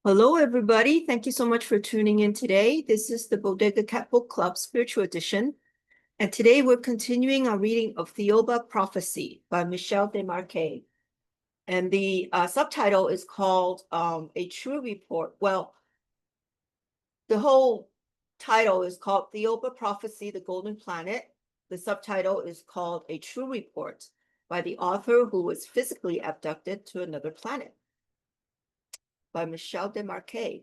Hello, everybody. Thank you so much for tuning in today. This is the Bodega Cat Book Club Spiritual Edition. And today we're continuing our reading of Thiaoouba Prophecy by Michel Desmarquet. And the subtitle is called A True Report. Well, the whole title is called Thiaoouba Prophecy, The Golden Planet. The subtitle is called A True Report by the author who was physically abducted to another planet by Michel Desmarquet.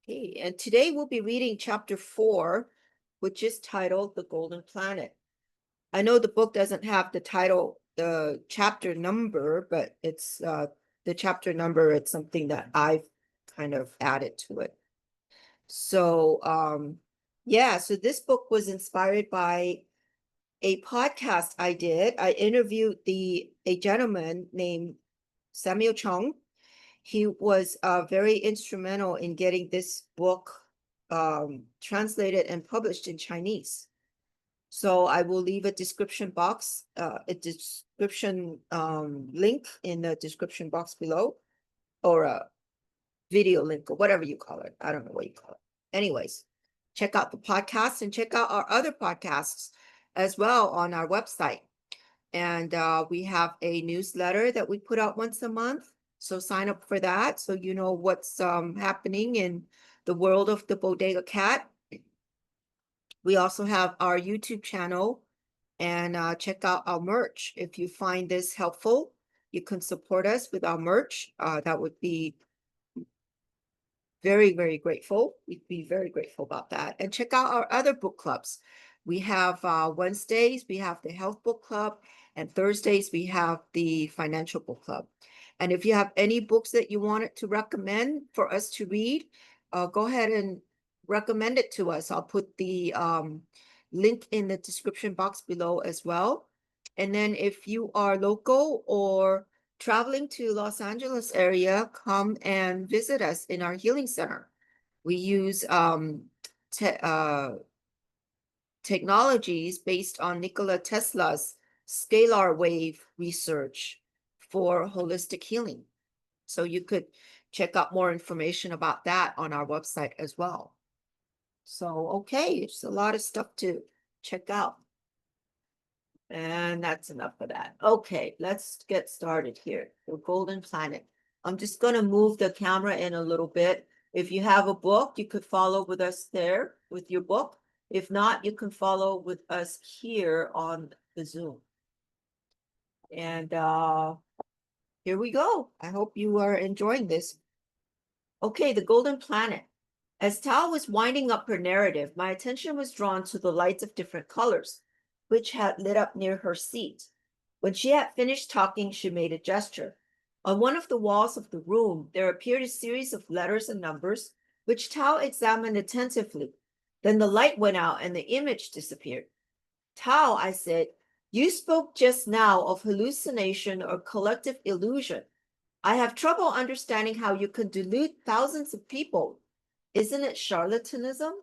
Okay, and today we'll be reading chapter 4, which is titled The Golden Planet. I know the book doesn't have the title, the chapter number, but it's the chapter number, it's something that I've kind of added to it. So yeah, so this book was inspired by a podcast I did. I interviewed a gentleman named Samuel Chung. He was very instrumental in getting this book translated and published in Chinese. So I will leave a description box, a description link in the description box below, or a video link, or whatever you call it. I don't know what you call it. Anyways, check out the podcast and check out our other podcasts as well on our website. And we have a newsletter that we put out once a month. So sign up for that so you know what's happening in the world of the Bodega Cat. We also have our YouTube channel, and check out our merch. If you find this helpful, you can support us with our merch. That would be very, very grateful. We'd be very grateful about that. And check out our other book clubs. We have Wednesdays, we have the Health Book Club, and Thursdays, we have the Financial Book Club. And if you have any books that you wanted to recommend for us to read, go ahead and recommend it to us. I'll put the link in the description box below as well. And then if you are local or traveling to Los Angeles area, come and visit us in our healing center. We use technologies based on Nikola Tesla's scalar wave research for holistic healing. So you could check out more information about that on our website as well. So, okay, it's a lot of stuff to check out. And that's enough of that. Okay, let's get started here. The Golden Planet. I'm just going to move the camera in a little bit. If you have a book, you could follow with us there with your book. If not, you can follow with us here on the Zoom. And here we go. I hope you are enjoying this. Okay, the Golden Planet. As Tao was winding up her narrative, my attention was drawn to the lights of different colors, which had lit up near her seat. When she had finished talking, she made a gesture. On one of the walls of the room, there appeared a series of letters and numbers, which Tao examined attentively. Then the light went out and the image disappeared. Tao, I said, you spoke just now of hallucination or collective illusion. I have trouble understanding how you can delude thousands of people. Isn't it charlatanism?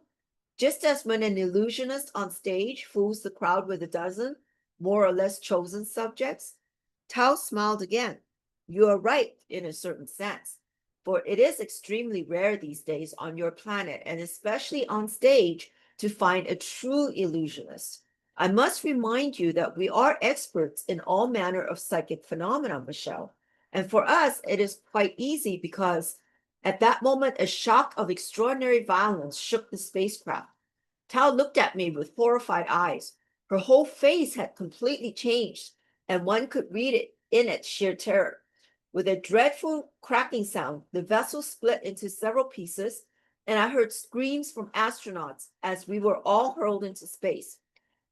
Just as when an illusionist on stage fools the crowd with a dozen, more or less chosen subjects? Tao smiled again. You are right in a certain sense, for it is extremely rare these days on your planet, and especially on stage, to find a true illusionist. I must remind you that we are experts in all manner of psychic phenomena, Michelle. And for us, it is quite easy because at that moment, a shock of extraordinary violence shook the spacecraft. Tao looked at me with horrified eyes. Her whole face had completely changed, and one could read it in its sheer terror. With a dreadful cracking sound, the vessel split into several pieces, and I heard screams from astronauts as we were all hurled into space.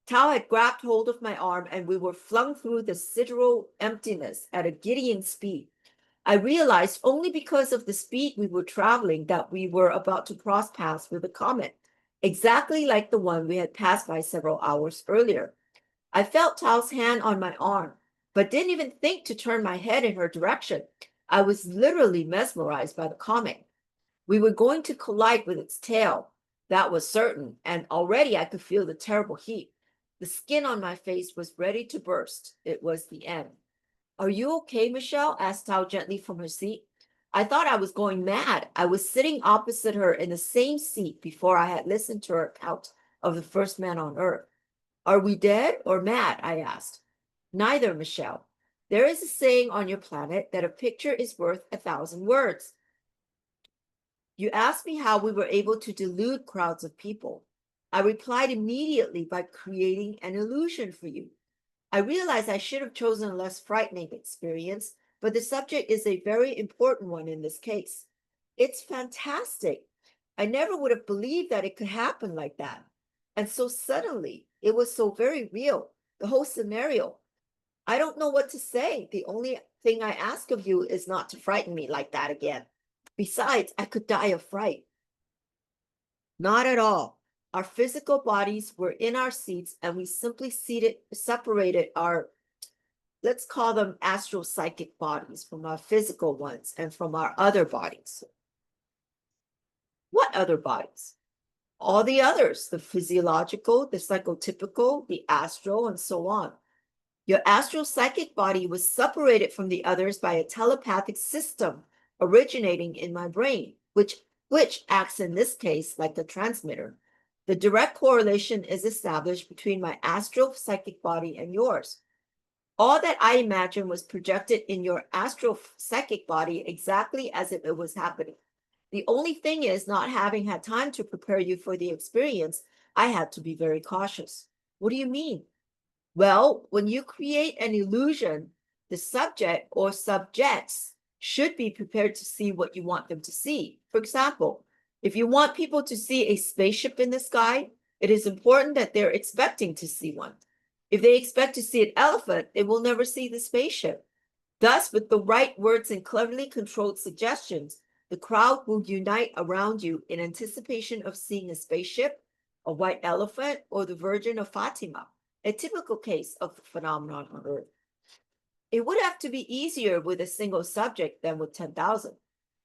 Tao had grabbed hold of my arm, and we were flung through the sidereal emptiness at a giddying speed. I realized only because of the speed we were traveling that we were about to cross paths with a comet, exactly like the one we had passed by several hours earlier. I felt Tao's hand on my arm, but didn't even think to turn my head in her direction. I was literally mesmerized by the comet. We were going to collide with its tail. That was certain, and already I could feel the terrible heat. The skin on my face was ready to burst. It was the end. Are you okay, Michelle? Asked Tao gently from her seat. I thought I was going mad. I was sitting opposite her in the same seat before I had listened to her account of the first man on Earth. Are we dead or mad? I asked. Neither, Michel. There is a saying on your planet that a picture is worth 1,000 words. You asked me how we were able to delude crowds of people. I replied immediately by creating an illusion for you. I realized I should have chosen a less frightening experience, but the subject is a very important one in this case. It's fantastic. I never would have believed that it could happen like that. And so suddenly, it was so very real, the whole scenario. I don't know what to say. The only thing I ask of you is not to frighten me like that again. Besides, I could die of fright. Not at all. Our physical bodies were in our seats and we simply separated our, let's call them astral psychic bodies from our physical ones and from our other bodies. What other bodies? All the others, the physiological, the psychotypical, the astral, and so on. Your astral psychic body was separated from the others by a telepathic system originating in my brain, which acts in this case like a transmitter. The direct correlation is established between my astral psychic body and yours. All that I imagined was projected in your astral psychic body exactly as if it was happening. The only thing is, not having had time to prepare you for the experience, I had to be very cautious. What do you mean? Well, when you create an illusion, the subject or subjects should be prepared to see what you want them to see. For example, if you want people to see a spaceship in the sky, it is important that they're expecting to see one. If they expect to see an elephant, they will never see the spaceship. Thus, with the right words and cleverly controlled suggestions, the crowd will unite around you in anticipation of seeing a spaceship, a white elephant, or the Virgin of Fatima, a typical case of the phenomenon on Earth. It would have to be easier with a single subject than with 10,000.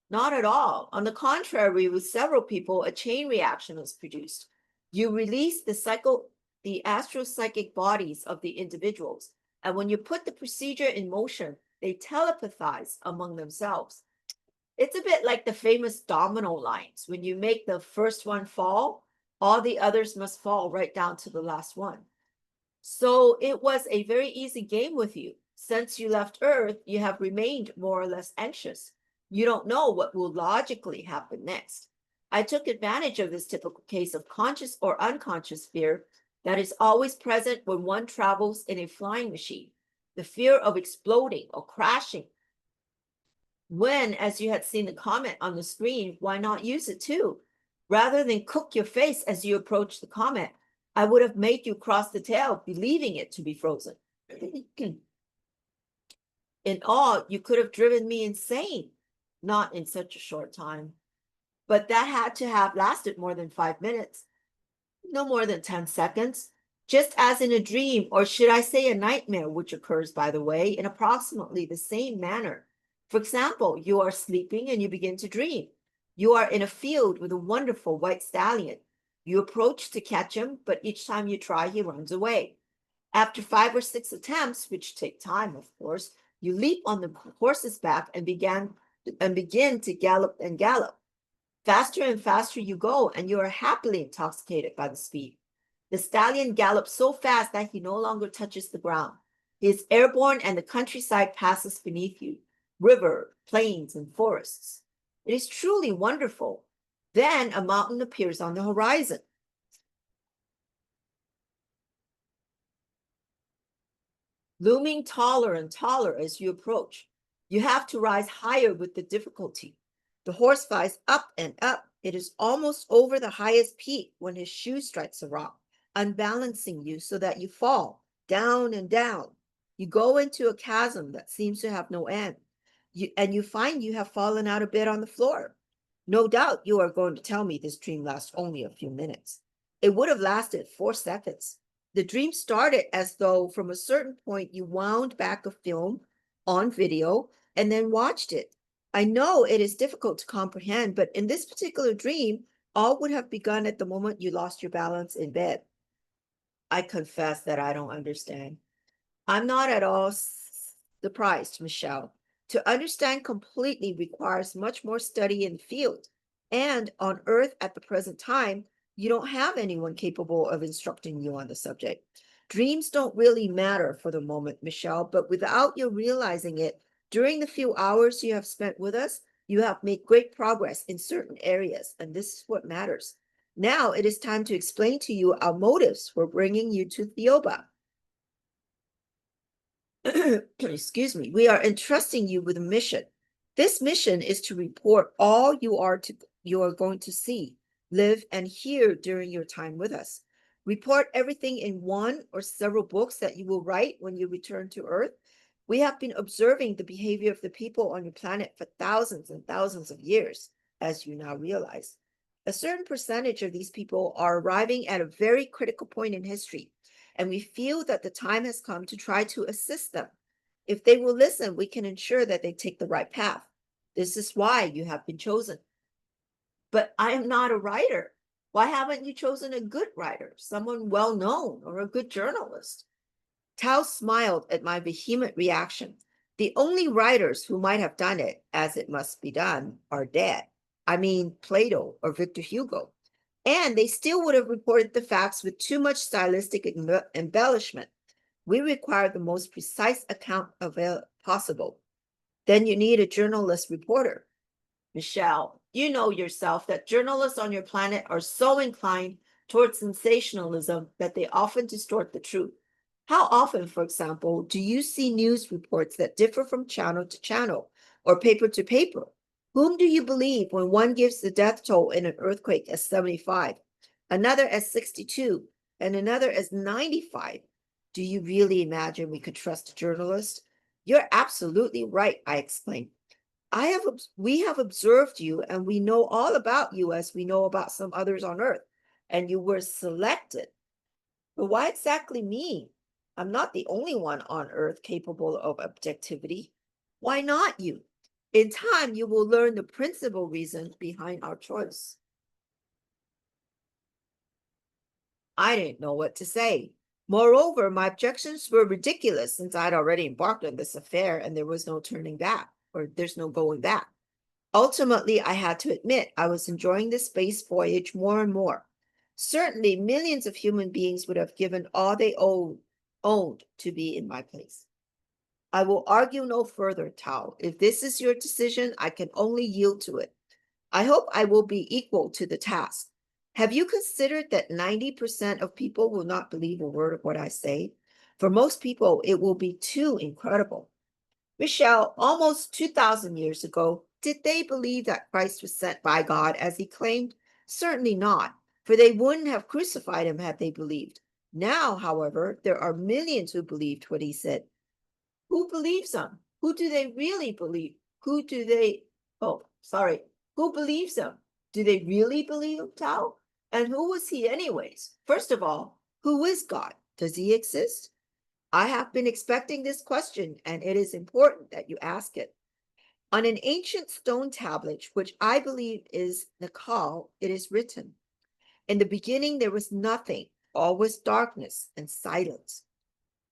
Not at all. On the contrary, with several people, a chain reaction is produced. You release the astro-psychic bodies of the individuals, and when you put the procedure in motion, they telepathize among themselves. It's a bit like the famous domino lines. When you make the first one fall, all the others must fall right down to the last one. So it was a very easy game with you. Since you left Earth, you have remained more or less anxious. You don't know what will logically happen next. I took advantage of this typical case of conscious or unconscious fear that is always present when one travels in a flying machine. The fear of exploding or crashing. When, as you had seen the comment on the screen, why not use it too? Rather than cook your face as you approach the comet, I would have made you cross the tail, believing it to be frozen. In all, you could have driven me insane, not in such a short time. But that had to have lasted more than 5 minutes, no more than 10 seconds, just as in a dream, or should I say a nightmare, which occurs, by the way, in approximately the same manner. For example, you are sleeping and you begin to dream. You are in a field with a wonderful white stallion. You approach to catch him, but each time you try, he runs away. After 5 or 6 attempts, which take time, of course, you leap on the horse's back and begin to gallop and gallop. Faster and faster you go, and you are happily intoxicated by the speed. The stallion gallops so fast that he no longer touches the ground. He is airborne, and the countryside passes beneath you, river, plains, and forests. It is truly wonderful. Then a mountain appears on the horizon. Looming taller and taller as you approach. You have to rise higher with the difficulty. The horse flies up and up. It is almost over the highest peak when his shoe strikes a rock, unbalancing you so that you fall down and down. You go into a chasm that seems to have no end. You find you have fallen out a bit on the floor. No doubt you are going to tell me this dream lasts only a few minutes. It would have lasted 4 seconds. The dream started as though from a certain point you wound back a film on video and then watched it. I know it is difficult to comprehend, but in this particular dream, all would have begun at the moment you lost your balance in bed. I confess that I don't understand. I'm not at all surprised, Michel. To understand completely requires much more study in the field. And on Earth at the present time, you don't have anyone capable of instructing you on the subject. Dreams don't really matter for the moment, Michelle, but without you realizing it, during the few hours you have spent with us, you have made great progress in certain areas, and this is what matters. Now it is time to explain to you our motives for bringing you to Thiaoouba. Excuse me, we are entrusting you with a mission. This mission is to report all you are going to see, live, and hear during your time with us. Report everything in one or several books that you will write when you return to Earth. We have been observing the behavior of the people on your planet for thousands and thousands of years, as you now realize. A certain percentage of these people are arriving at a very critical point in history, and we feel that the time has come to try to assist them. If they will listen, we can ensure that they take the right path. This is why you have been chosen. But I am not a writer. Why haven't you chosen a good writer, someone well known, or a good journalist? Tao smiled at my vehement reaction. The only writers who might have done it as it must be done are dead. I mean, Plato or Victor Hugo. And they still would have reported the facts with too much stylistic embellishment. We require the most precise account possible. Then you need a journalist reporter. Michelle, you know yourself that journalists on your planet are so inclined towards sensationalism that they often distort the truth. How often, for example, do you see news reports that differ from channel to channel or paper to paper? Whom do you believe when one gives the death toll in an earthquake as 75, another as 62, and another as 95? Do you really imagine we could trust a journalist? You're absolutely right, I exclaimed. We have observed you, and we know all about you as we know about some others on Earth, and you were selected. But why exactly me? I'm not the only one on Earth capable of objectivity. Why not you? In time, you will learn the principal reason behind our choice. I didn't know what to say. Moreover, my objections were ridiculous since I'd already embarked on this affair and there was no turning back, or there's no going back. Ultimately, I had to admit I was enjoying this space voyage more and more. Certainly, millions of human beings would have given all they owned to be in my place. I will argue no further, Tao. If this is your decision, I can only yield to it. I hope I will be equal to the task. Have you considered that 90% of people will not believe a word of what I say? For most people, it will be too incredible. Michelle, almost 2,000 years ago, did they believe that Christ was sent by God as he claimed? Certainly not, for they wouldn't have crucified him had they believed. Now, however, there are millions who believed what he said. Who believes him? Who do they really believe? Who believes him? Do they really believe Tao? And who was he anyways? First of all, who is God? Does he exist? I have been expecting this question, and it is important that you ask it. On an ancient stone tablet, which I believe is Nakal, it is written, in the beginning there was nothing, all was darkness and silence.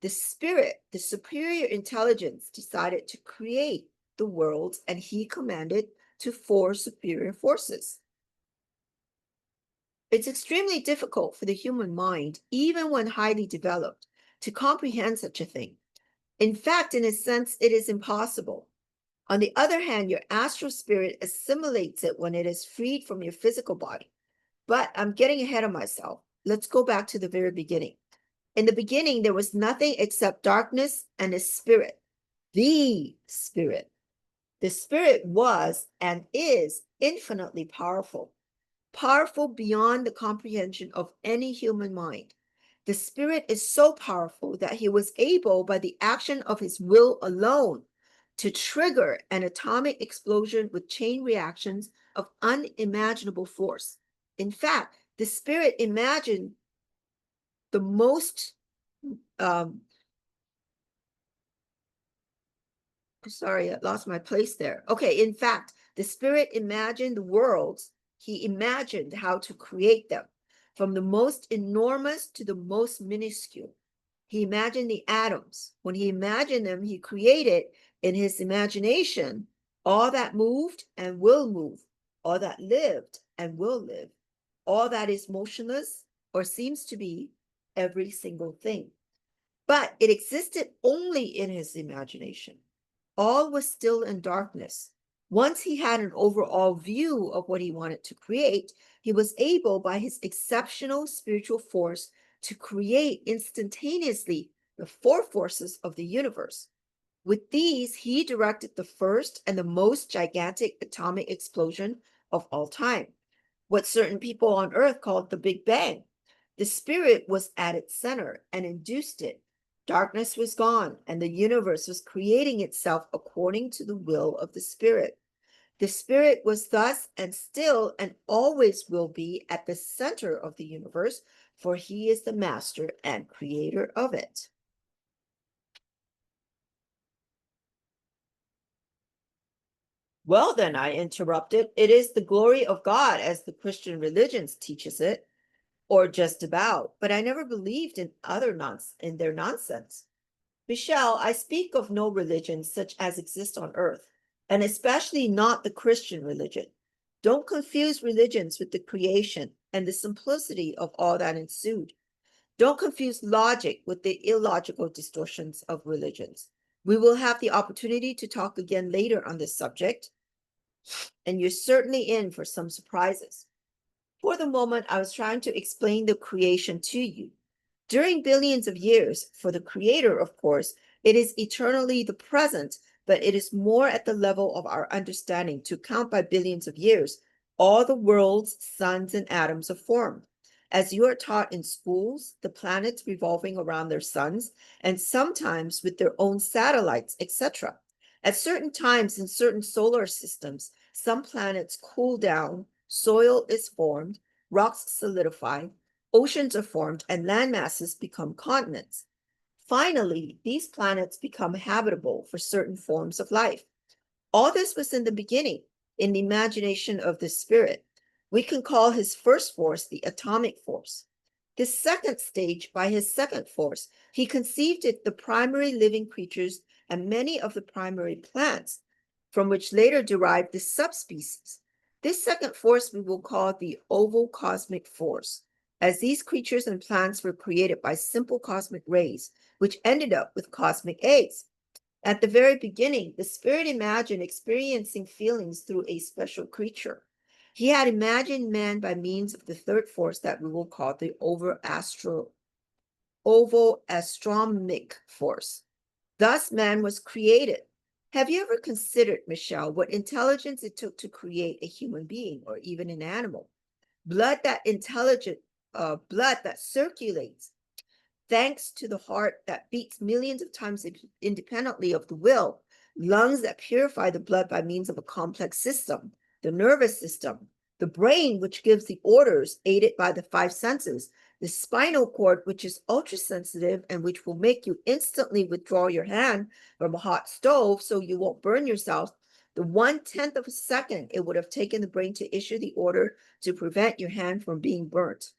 The spirit, the superior intelligence, decided to create the worlds, and he commanded to 4 superior forces. It's extremely difficult for the human mind, even when highly developed, to comprehend such a thing. In fact, in a sense, it is impossible. On the other hand, your astral spirit assimilates it when it is freed from your physical body. But I'm getting ahead of myself. Let's go back to the very beginning. In the beginning, there was nothing except darkness and a spirit, the spirit. The spirit was and is infinitely powerful, powerful beyond the comprehension of any human mind. The spirit is so powerful that he was able, by the action of his will alone, to trigger an atomic explosion with chain reactions of unimaginable force. In fact, the spirit imagined the most sorry, I lost my place there. Okay, in fact, the spirit imagined the worlds. He imagined how to create them, from the most enormous to the most minuscule. He imagined the atoms. When he imagined them, he created In his imagination, all that moved and will move, all that lived and will live, all that is motionless or seems to be, every single thing. But it existed only in his imagination. All was still in darkness. Once he had an overall view of what he wanted to create, he was able, by his exceptional spiritual force, to create instantaneously the four forces of the universe. With these, he directed the first and the most gigantic atomic explosion of all time, what certain people on Earth called the Big Bang. The spirit was at its center and induced it. Darkness was gone, and the universe was creating itself according to the will of the spirit. The spirit was thus and still and always will be at the center of the universe, for he is the master and creator of it. Well, then, I interrupted, it is the glory of God as the Christian religion teaches it, or just about, but I never believed in in their nonsense. Michel, I speak of no religion such as exists on earth, and especially not the Christian religion. Don't confuse religions with the creation and the simplicity of all that ensued. Don't confuse logic with the illogical distortions of religions. We will have the opportunity to talk again later on this subject, and you're certainly in for some surprises. For the moment, I was trying to explain the creation to you. During billions of years, for the creator, of course, it is eternally the present, but it is more at the level of our understanding to count by billions of years. All the worlds, suns, and atoms are formed. As you are taught in schools, the planets revolving around their suns, and sometimes with their own satellites, etc. At certain times in certain solar systems, some planets cool down, soil is formed, rocks solidify, oceans are formed, and land masses become continents. Finally, these planets become habitable for certain forms of life. All this was in the beginning, in the imagination of the spirit. We can call his first force the atomic force. This second stage, by his second force, he conceived it the primary living creatures and many of the primary plants, from which later derived the subspecies. This second force we will call the oval cosmic force, as these creatures and plants were created by simple cosmic rays, which ended up with cosmic eggs. At the very beginning, the spirit imagined experiencing feelings through a special creature. He had imagined man by means of the third force that we will call the oval astronomic force. Thus, man was created. Have you ever considered, Michel, what intelligence it took to create a human being or even an animal? Blood that circulates, thanks to the heart that beats millions of times independently of the will, lungs that purify the blood by means of a complex system, the nervous system, the brain, which gives the orders aided by the five senses, the spinal cord, which is ultra sensitive and which will make you instantly withdraw your hand from a hot stove so you won't burn yourself. The 1/10 of a second it would have taken the brain to issue the order to prevent your hand from being burnt.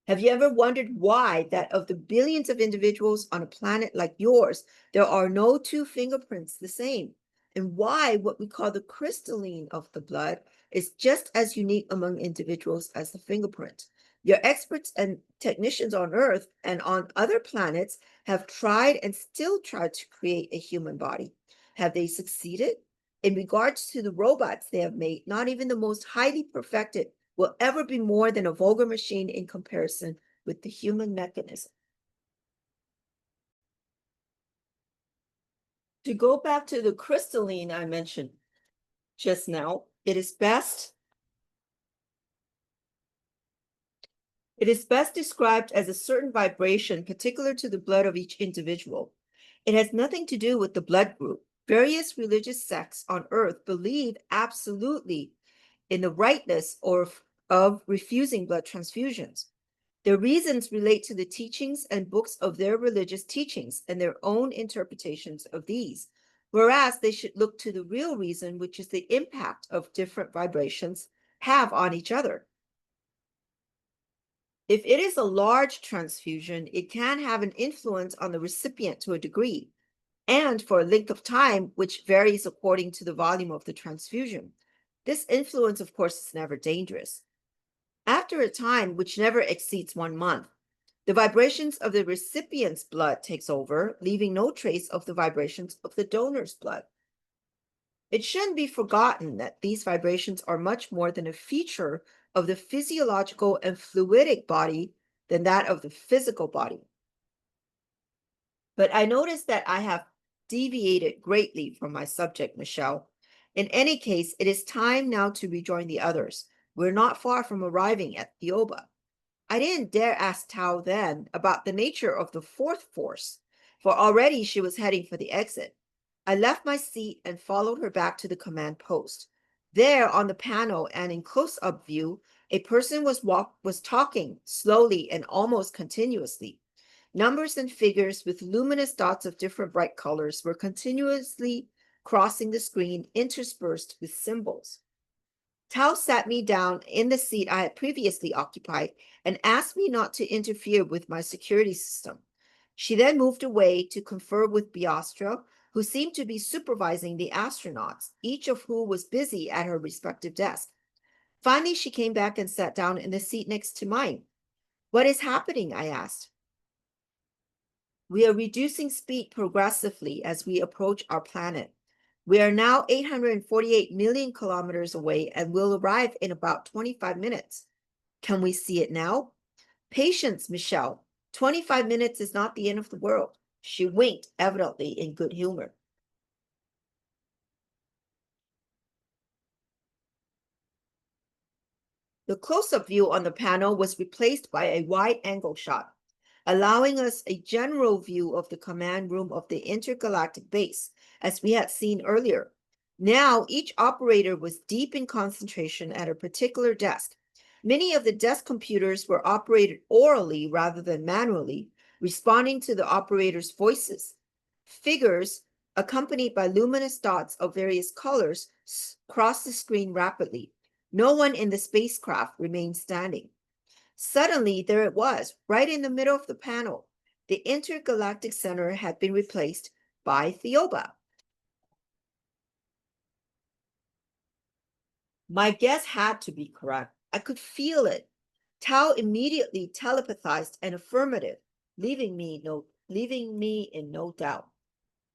Have you ever wondered why that of the billions of individuals on a planet like yours, there are no two fingerprints the same? And why what we call the crystalline of the blood is just as unique among individuals as the fingerprint? Your experts and technicians on Earth and on other planets have tried and still try to create a human body. Have they succeeded? In regards to the robots they have made, not even the most highly perfected will ever be more than a vulgar machine in comparison with the human mechanism. To go back to the crystalline I mentioned just now, it is best described as a certain vibration particular to the blood of each individual. It has nothing to do with the blood group. Various religious sects on earth believe absolutely in the rightness of refusing blood transfusions. Their reasons relate to the teachings and books of their religious teachings and their own interpretations of these, whereas they should look to the real reason, which is the impact of different vibrations have on each other. If it is a large transfusion, it can have an influence on the recipient to a degree, and for a length of time which varies according to the volume of the transfusion. This influence, of course, is never dangerous. After a time which never exceeds 1 month, the vibrations of the recipient's blood takes over, leaving no trace of the vibrations of the donor's blood. It shouldn't be forgotten that these vibrations are much more than a feature of the physiological and fluidic body than that of the physical body. But I notice that I have deviated greatly from my subject, Michel. In any case, it is time now to rejoin the others. We're not far from arriving at Thiaoouba. I didn't dare ask Tao then about the nature of the fourth force, for already she was heading for the exit. I left my seat and followed her back to the command post. There, on the panel and in close-up view, a person was talking slowly and almost continuously. Numbers and figures with luminous dots of different bright colors were continuously crossing the screen, interspersed with symbols. Tao sat me down in the seat I had previously occupied and asked me not to interfere with my security system. She then moved away to confer with Biastra, who seemed to be supervising the astronauts, each of whom was busy at her respective desk. Finally, she came back and sat down in the seat next to mine. "What is happening?" I asked. "We are reducing speed progressively as we approach our planet. We are now 848 million kilometers away and will arrive in about 25 minutes. Can we see it now?" "Patience, Michel. 25 minutes is not the end of the world." She winked, evidently in good humor. The close-up view on the panel was replaced by a wide-angle shot, allowing us a general view of the command room of the intergalactic base, as we had seen earlier. Now, each operator was deep in concentration at a particular desk. Many of the desk computers were operated orally rather than manually, responding to the operators' voices. Figures, accompanied by luminous dots of various colors, crossed the screen rapidly. No one in the spacecraft remained standing. Suddenly, there it was, right in the middle of the panel. The intergalactic center had been replaced by Thiaoouba. My guess had to be correct. I could feel it. Tao immediately telepathized an affirmative, leaving me in no doubt.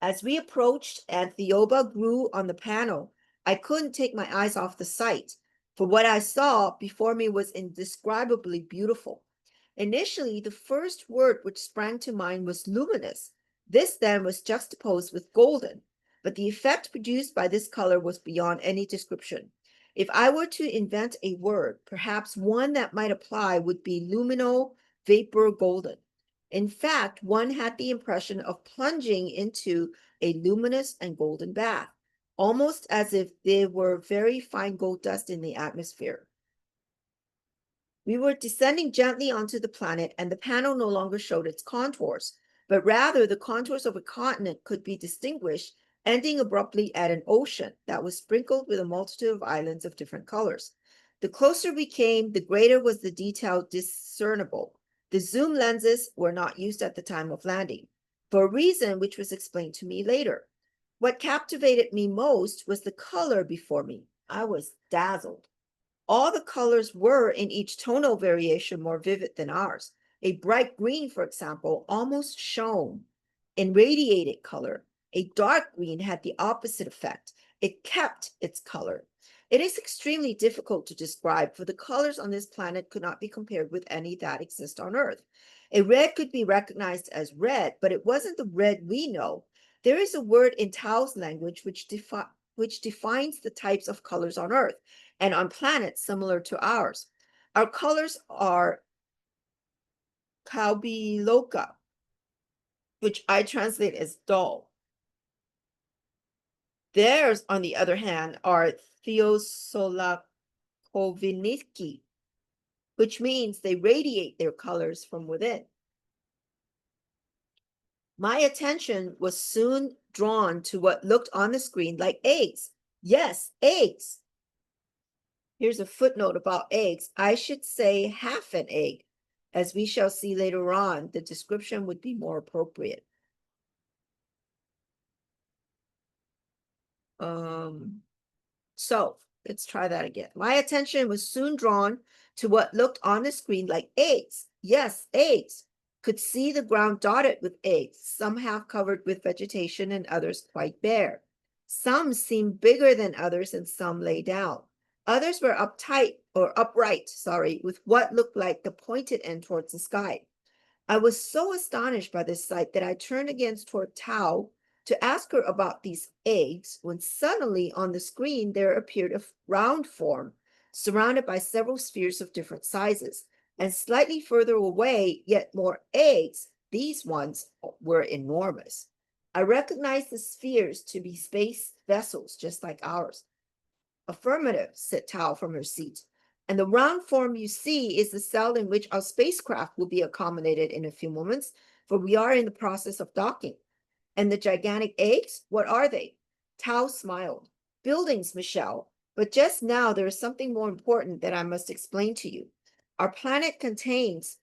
As we approached and Thiaoouba grew on the panel, I couldn't take my eyes off the sight, for what I saw before me was indescribably beautiful. Initially, the first word which sprang to mind was luminous. This then was juxtaposed with golden, but the effect produced by this color was beyond any description. If I were to invent a word, perhaps one that might apply would be lumino vapor golden. In fact, one had the impression of plunging into a luminous and golden bath, almost as if there were very fine gold dust in the atmosphere. We were descending gently onto the planet, and the panel no longer showed its contours, but rather the contours of a continent could be distinguished, ending abruptly at an ocean that was sprinkled with a multitude of islands of different colors. The closer we came, the greater was the detail discernible. The zoom lenses were not used at the time of landing, for a reason which was explained to me later. What captivated me most was the color before me. I was dazzled. All the colors were, in each tonal variation, more vivid than ours. A bright green, for example, almost shone in radiated color. A dark green had the opposite effect. It kept its color. It is extremely difficult to describe, for the colors on this planet could not be compared with any that exist on Earth. A red could be recognized as red, but it wasn't the red we know. There is a word in Tao's language which defines the types of colors on Earth and on planets similar to ours. Our colors are kaubiloka, which I translate as dull. Theirs, on the other hand, are theosolakoviniki, which means they radiate their colors from within. My attention was soon drawn to what looked on the screen like eggs. Yes, eggs. Here's a footnote about eggs. I should say half an egg. As we shall see later on, the description would be more appropriate. So let's try that again. My attention was soon drawn to what looked on the screen like eggs. Yes, eggs. Could see the ground dotted with eggs, some half covered with vegetation and others quite bare. Some seemed bigger than others and some lay down. Others were upright, with what looked like the pointed end towards the sky. I was so astonished by this sight that I turned again toward Tao to ask her about these eggs, when suddenly on the screen there appeared a round form surrounded by several spheres of different sizes, and slightly further away, yet more eggs. These ones were enormous. I recognized the spheres to be space vessels just like ours. Affirmative, said Tao from her seat. And the round form you see is the cell in which our spacecraft will be accommodated in a few moments, for we are in the process of docking. And the gigantic eggs, what are they? Tao smiled. Buildings, Michel. But just now there is something more important that I must explain to you. Our planet contains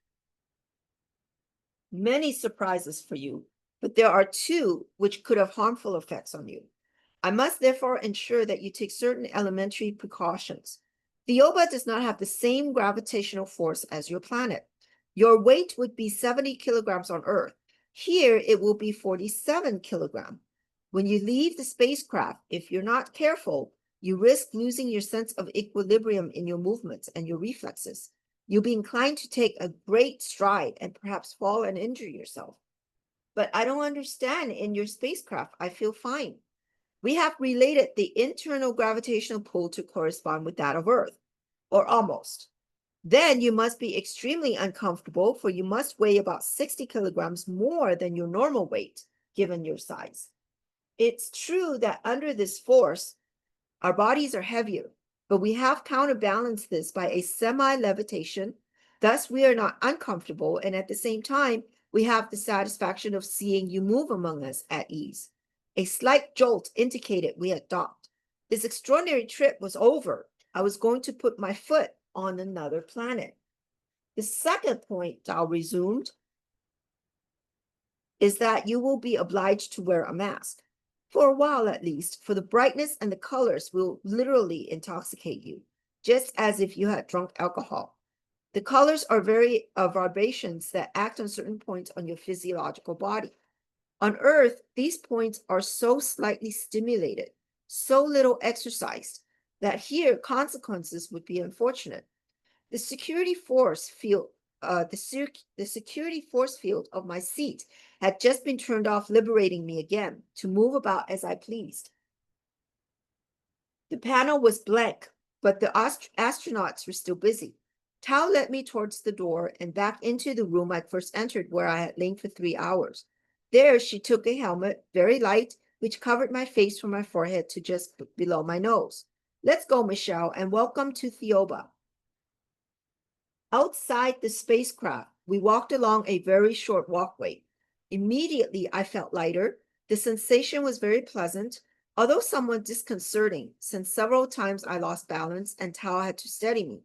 many surprises for you, but there are two which could have harmful effects on you. I must therefore ensure that you take certain elementary precautions. Thiaoouba does not have the same gravitational force as your planet. Your weight would be 70 kilograms on Earth. Here it will be 47 kilograms. When you leave the spacecraft, if you're not careful, you risk losing your sense of equilibrium in your movements and your reflexes. You'll be inclined to take a great stride and perhaps fall and injure yourself. But I don't understand. In your spacecraft, I feel fine. We have related the internal gravitational pull to correspond with that of Earth, or almost. Then you must be extremely uncomfortable, for you must weigh about 60 kilograms more than your normal weight, given your size. It's true that under this force, our bodies are heavier, but we have counterbalanced this by a semi-levitation. Thus, we are not uncomfortable, and at the same time, we have the satisfaction of seeing you move among us at ease. A slight jolt indicated we had docked. This extraordinary trip was over. I was going to put my foot on another planet. The second point, Tao resumed, is that you will be obliged to wear a mask. For a while at least, for the brightness and the colors will literally intoxicate you, just as if you had drunk alcohol. The colors are vibrations that act on certain points on your physiological body. On Earth, these points are so slightly stimulated, so little exercised, that here consequences would be unfortunate. The security force field, the security force field of my seat had just been turned off, liberating me again to move about as I pleased. The panel was blank, but the astronauts were still busy. Tao led me towards the door and back into the room I first entered, where I had lain for 3 hours. There she took a helmet, very light, which covered my face from my forehead to just below my nose. Let's go, Michel, and welcome to Thiaoouba. Outside the spacecraft, we walked along a very short walkway. Immediately, I felt lighter. The sensation was very pleasant, although somewhat disconcerting, since several times I lost balance and Tao had to steady me.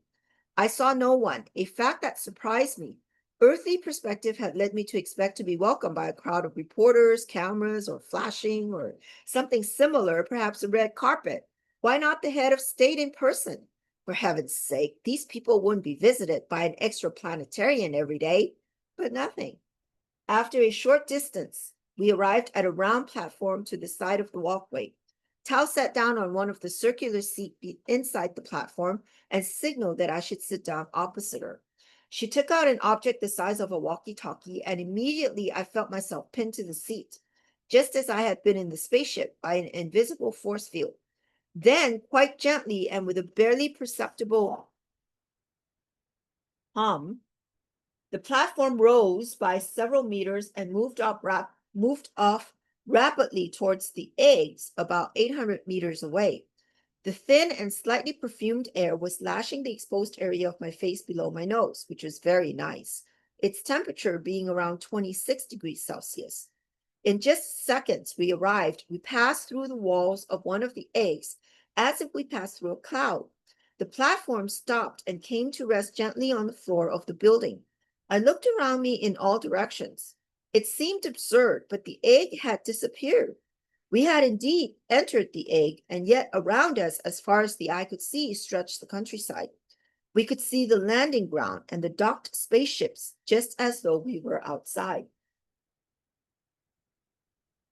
I saw no one, a fact that surprised me. Earthly perspective had led me to expect to be welcomed by a crowd of reporters, cameras, or flashing, or something similar, perhaps a red carpet. Why not the head of state in person? For heaven's sake, these people wouldn't be visited by an extraplanetarian every day, but nothing. After a short distance, we arrived at a round platform to the side of the walkway. Tao sat down on one of the circular seats inside the platform and signaled that I should sit down opposite her. She took out an object the size of a walkie-talkie, and immediately I felt myself pinned to the seat, just as I had been in the spaceship by an invisible force field. Then, quite gently and with a barely perceptible hum, the platform rose by several meters and moved off rapidly towards the eggs about 800 meters away. The thin and slightly perfumed air was lashing the exposed area of my face below my nose, which was very nice, its temperature being around 26 degrees Celsius. In just seconds we passed through the walls of one of the eggs as if we passed through a cloud. The platform stopped and came to rest gently on the floor of the building. I looked around me in all directions. It seemed absurd, but the egg had disappeared. We had indeed entered the egg, and yet around us, as far as the eye could see, stretched the countryside. We could see the landing ground and the docked spaceships, just as though we were outside.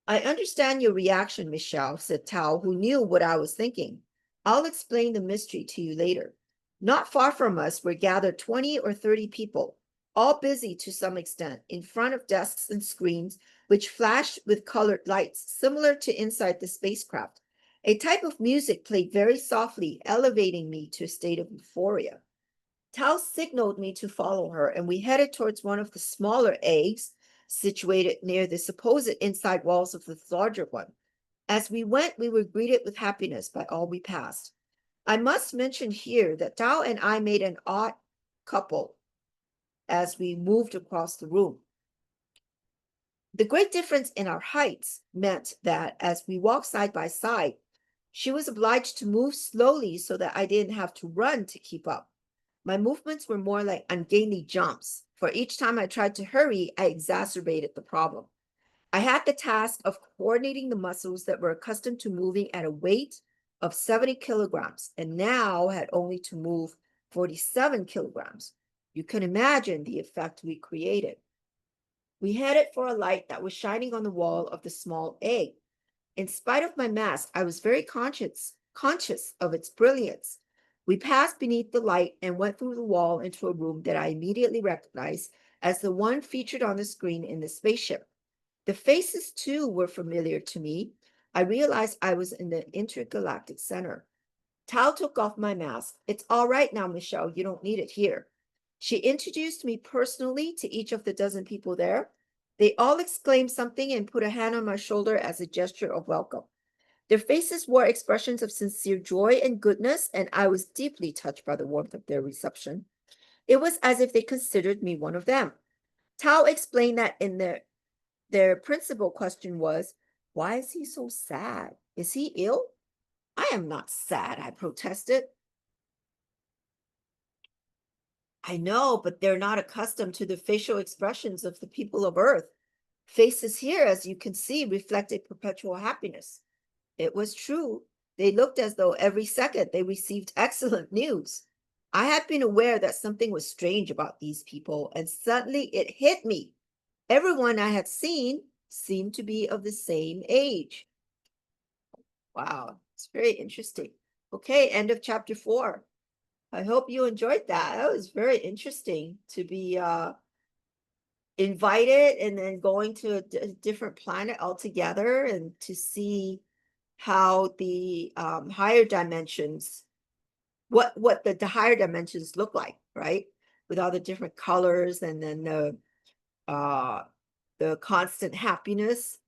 I understand your reaction, Michel, said Tao, who knew what I was thinking. I'll explain the mystery to you later. Not far from us were gathered 20 or 30 people, all busy to some extent, in front of desks and screens which flashed with colored lights similar to inside the spacecraft. A type of music played very softly, elevating me to a state of euphoria. Tao signaled me to follow her, and we headed towards one of the smaller eggs situated near the supposed inside walls of the larger one. As we went, we were greeted with happiness by all we passed. I must mention here that Tao and I made an odd couple as we moved across the room. The great difference in our heights meant that as we walked side by side, she was obliged to move slowly so that I didn't have to run to keep up. My movements were more like ungainly jumps, for each time I tried to hurry, I exacerbated the problem. I had the task of coordinating the muscles that were accustomed to moving at a weight of 70 kilograms and now had only to move 47 kilograms. You can imagine the effect we created. We headed for a light that was shining on the wall of the small egg. In spite of my mask, I was very conscious of its brilliance. We passed beneath the light and went through the wall into a room that I immediately recognized as the one featured on the screen in the spaceship. The faces, too, were familiar to me. I realized I was in the intergalactic center. Tao took off my mask. It's all right now, Michelle. You don't need it here. She introduced me personally to each of the dozen people there. They all exclaimed something and put a hand on my shoulder as a gesture of welcome. Their faces wore expressions of sincere joy and goodness, and I was deeply touched by the warmth of their reception. It was as if they considered me one of them. Tao explained that in their principal question was, why is he so sad? Is he ill? I am not sad, I protested. I know, but they're not accustomed to the facial expressions of the people of Earth. Faces here, as you can see, reflected perpetual happiness. It was true. They looked as though every second they received excellent news. I had been aware that something was strange about these people, and suddenly it hit me. Everyone I had seen seemed to be of the same age. Wow, it's very interesting. Okay, end of chapter 4. I hope you enjoyed that. That was very interesting to be invited and then going to a different planet altogether and to see how the higher dimensions, what the higher dimensions look like, right? With all the different colors and then the constant happiness.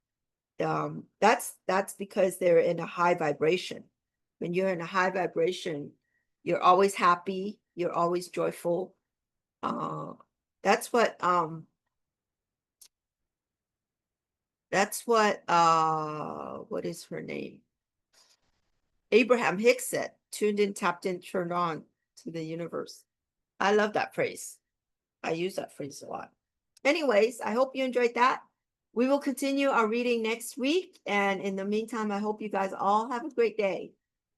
That's because they're in a high vibration. When you're in a high vibration, you're always happy, you're always joyful. That's what what is her name? Abraham Hicks said, tuned in, tapped in, turned on to the universe. I love that phrase. I use that phrase a lot. Anyways, I hope you enjoyed that. We will continue our reading next week. And in the meantime, I hope you guys all have a great day.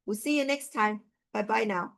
We'll see you next time. Bye-bye now.